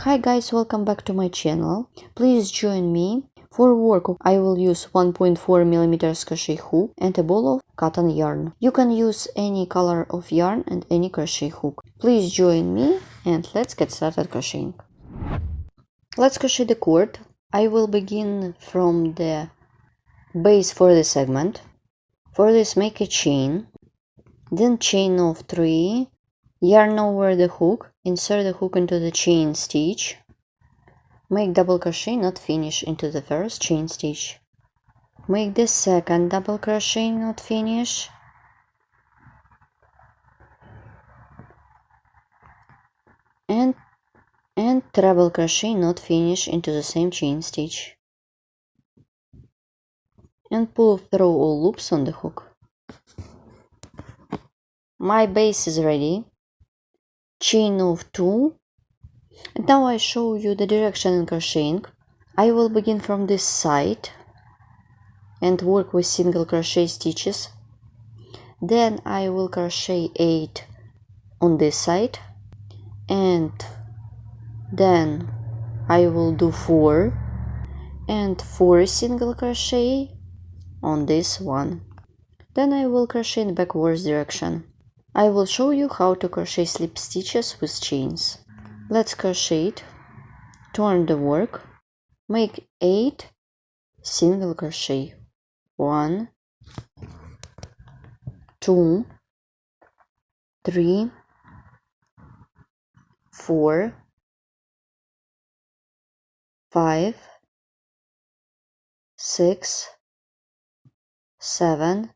Hi guys, welcome back to my channel. Please join me. For work I will use 1.4mm crochet hook and a ball of cotton yarn. You can use any color of yarn and any crochet hook. Please join me and let's get started crocheting. Let's crochet the cord. I will begin from the base for the segment. For this, make a chain, then chain of 3, yarn over the hook, insert the hook into the chain stitch, make double crochet, not finish, into the first chain stitch, make the second double crochet, not finish, and treble crochet, not finish, into the same chain stitch, and pull through all loops on the hook. My base is ready. Chain of 2, and now I show you the direction in crocheting. I will begin from this side and work with single crochet stitches. Then I will crochet 8 on this side, and then I will do 4 and 4 single crochet on this one. Then I will crochet in backwards direction. I will show you how to crochet slip stitches with chains. Let's crochet it, turn the work, make 8 single crochet. 1, 2, 3, 4, 5, 6, 7,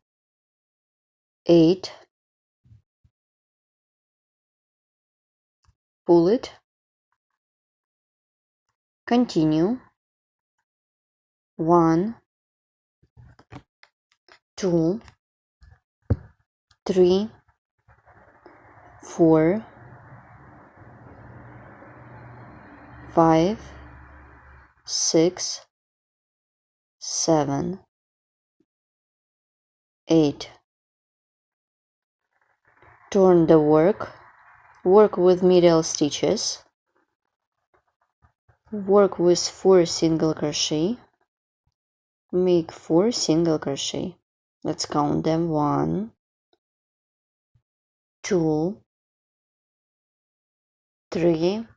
8, pull it, continue, 1, 2, 3, 4, 5, 6, 7, 8. Turn the work with middle stitches, work with 4 single crochet, make 4 single crochet. Let's count them. 1, 2, 3,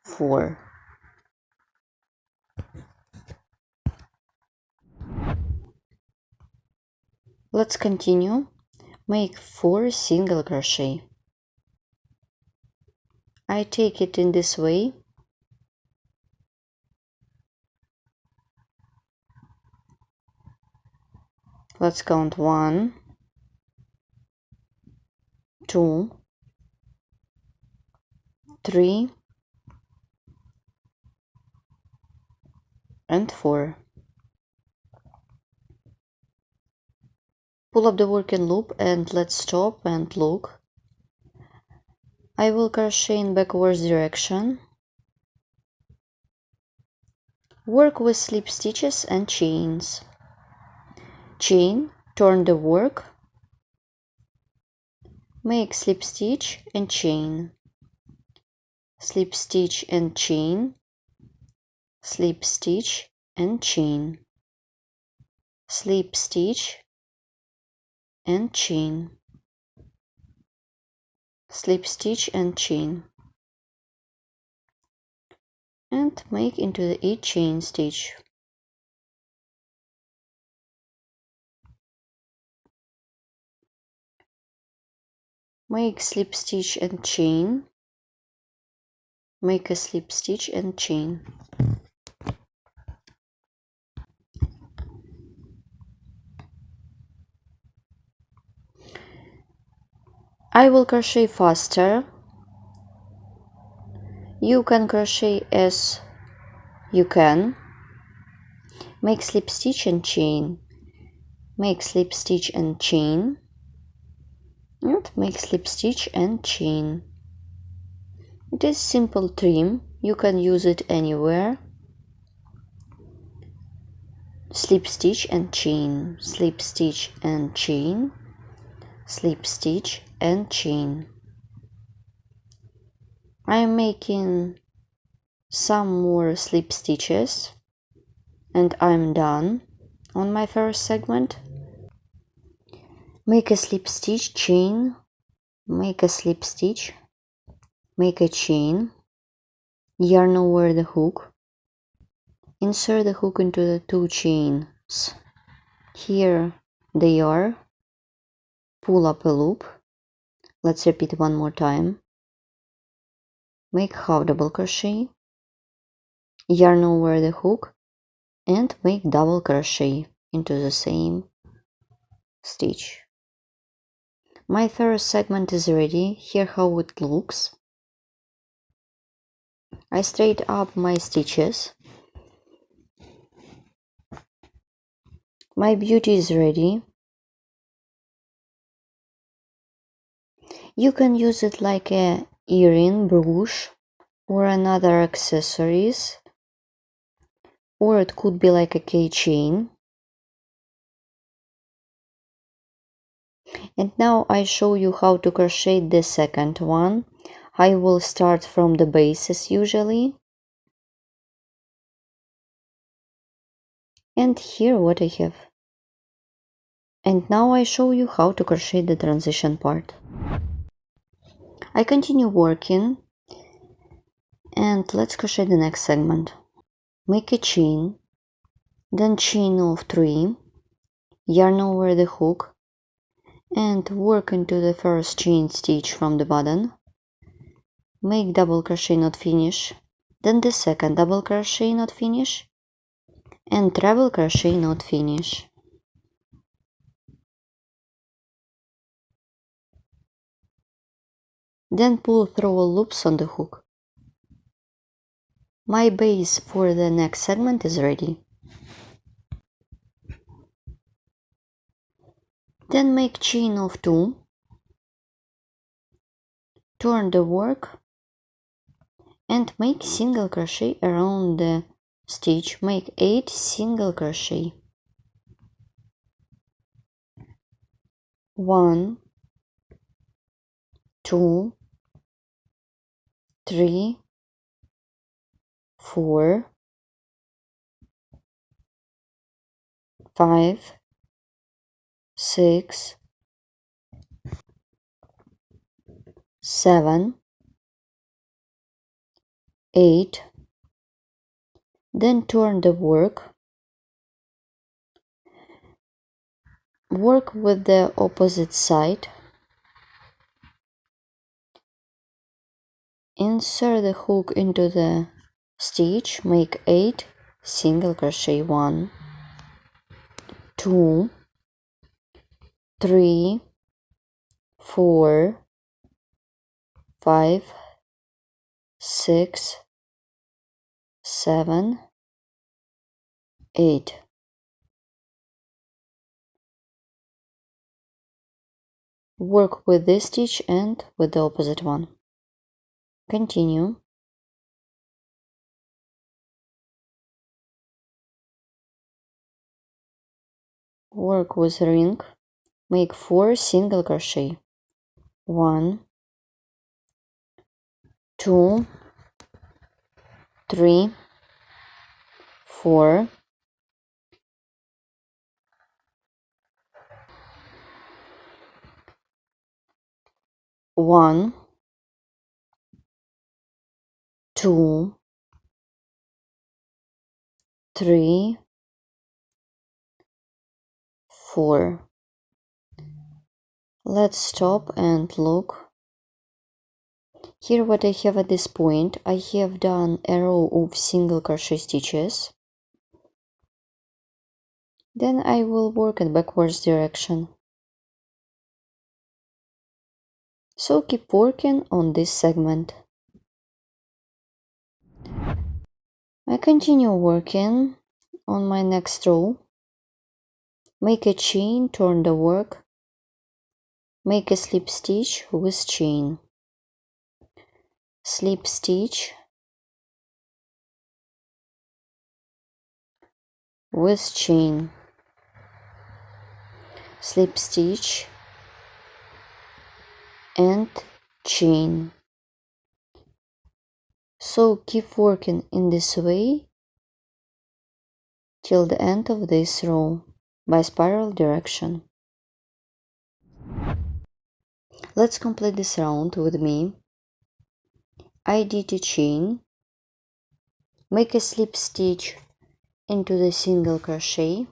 4. Let's continue. Make 4 single crochet. I take it in this way. Let's count 1, 2, 3, and 4. Pull up the working loop and let's stop and look. I will crochet in backwards direction. Work with slip stitches and chains. Chain, turn the work, make slip stitch and chain, slip stitch and chain, slip stitch and chain, slip stitch and chain, slip stitch and chain, and make into the 8 chain stitch. Make slip stitch and chain, make a slip stitch and chain. I will crochet faster. You can crochet as you can. Make slip stitch and chain, make slip stitch and chain, and make slip stitch and chain. It is simple trim, you can use it anywhere. Slip stitch and chain, slip stitch and chain, slip stitch and chain. I'm making some more slip stitches and I'm done on my first segment. Make a slip stitch, chain, make a slip stitch, make a chain, yarn over the hook, insert the hook into the 2 chains. Here they are. Pull up a loop. Let's repeat one more time. Make half double crochet, yarn over the hook, and make double crochet into the same stitch. My third segment is ready. Here how it looks. I straight up my stitches. My beauty is ready. You can use it like a earring, brooch, or another accessories, or it could be like a keychain. And now I show you how to crochet the second one. I will start from the base as usually. And here what I have. And now I show you how to crochet the transition part. I continue working and let's crochet the next segment. Make a chain, then chain of 3, yarn over the hook and work into the first chain stitch from the bottom. Make double crochet not finish, then the second double crochet not finish and treble crochet not finish. Then pull through all loops on the hook. My base for the next segment is ready. Then make chain of 2, turn the work and make single crochet around the stitch. Make 8 single crochet. 1, 2, 3, 4, 5, 6, 7, 8. Then turn the work. Work with the opposite side. Insert the hook into the stitch. Make 8 single crochet. 1, 2, 3, 4, 5, 6, 7, 8. Work with this stitch and with the opposite one. Continue. Work with ring. Make 4 single crochet. 1, 2, 3, 4, 1, 2, 3, 4. Let's stop and look. Here what I have at this point, I have done a row of single crochet stitches. Then I will work in backwards direction. So keep working on this segment. I continue working on my next row. Make a chain, turn the work, make a slip stitch with chain, slip stitch with chain, slip stitch and chain, So keep working in this way till the end of this row by spiral direction. Let's complete this round with me. I did a chain, make a slip stitch into the single crochet,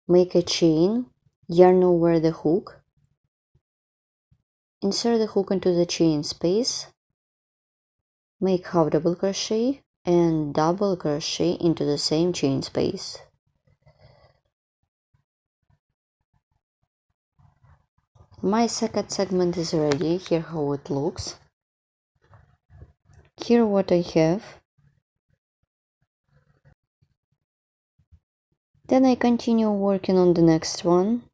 make a chain, yarn over the hook, insert the hook into the chain space, make half double crochet and double crochet into the same chain space. My second segment is ready. Here how it looks. Here what I have. Then I continue working on the next one.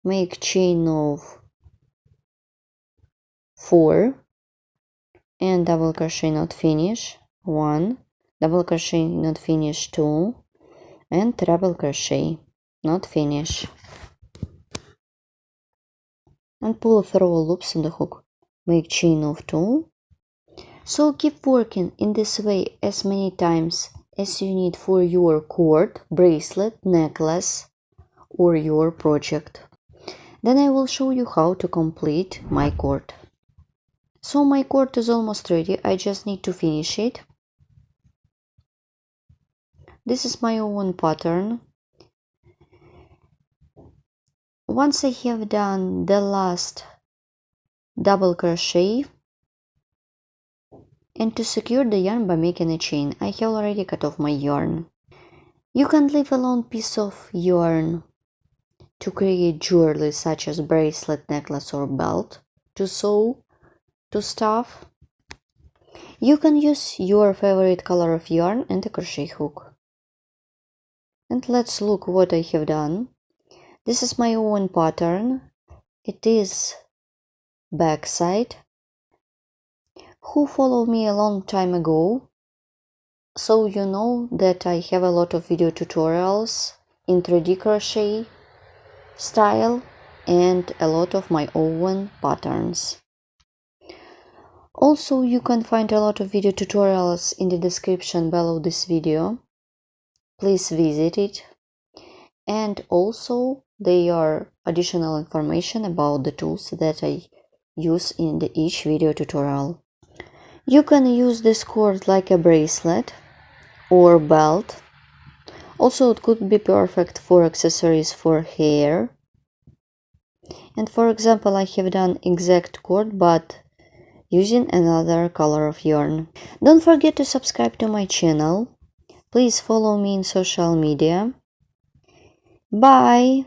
Make chain of 4 and double crochet not finish 1, double crochet not finish 2, and treble crochet not finish, and pull through loops on the hook. Make chain of 2. So keep working in this way as many times as you need for your cord, bracelet, necklace or your project. Then I will show you how to complete my cord. So my cord is almost ready, I just need to finish it. This is my own pattern. Once I have done the last double crochet, and to secure the yarn by making a chain, I have already cut off my yarn. You can leave a long piece of yarn to create jewelry such as bracelet, necklace or belt to sew to stuff. You can use your favorite color of yarn and a crochet hook. And let's look what I have done. This is my own pattern. It is back side. Who followed me a long time ago, so you know that I have a lot of video tutorials in 3D crochet style and a lot of my own patterns. Also, you can find a lot of video tutorials in the description below this video. Please visit it. And also there are additional information about the tools that I use in each video tutorial. You can use this cord like a bracelet or belt. Also, it could be perfect for accessories for hair. And for example, I have done exact cord but using another color of yarn. Don't forget to subscribe to my channel. Please follow me in social media. Bye!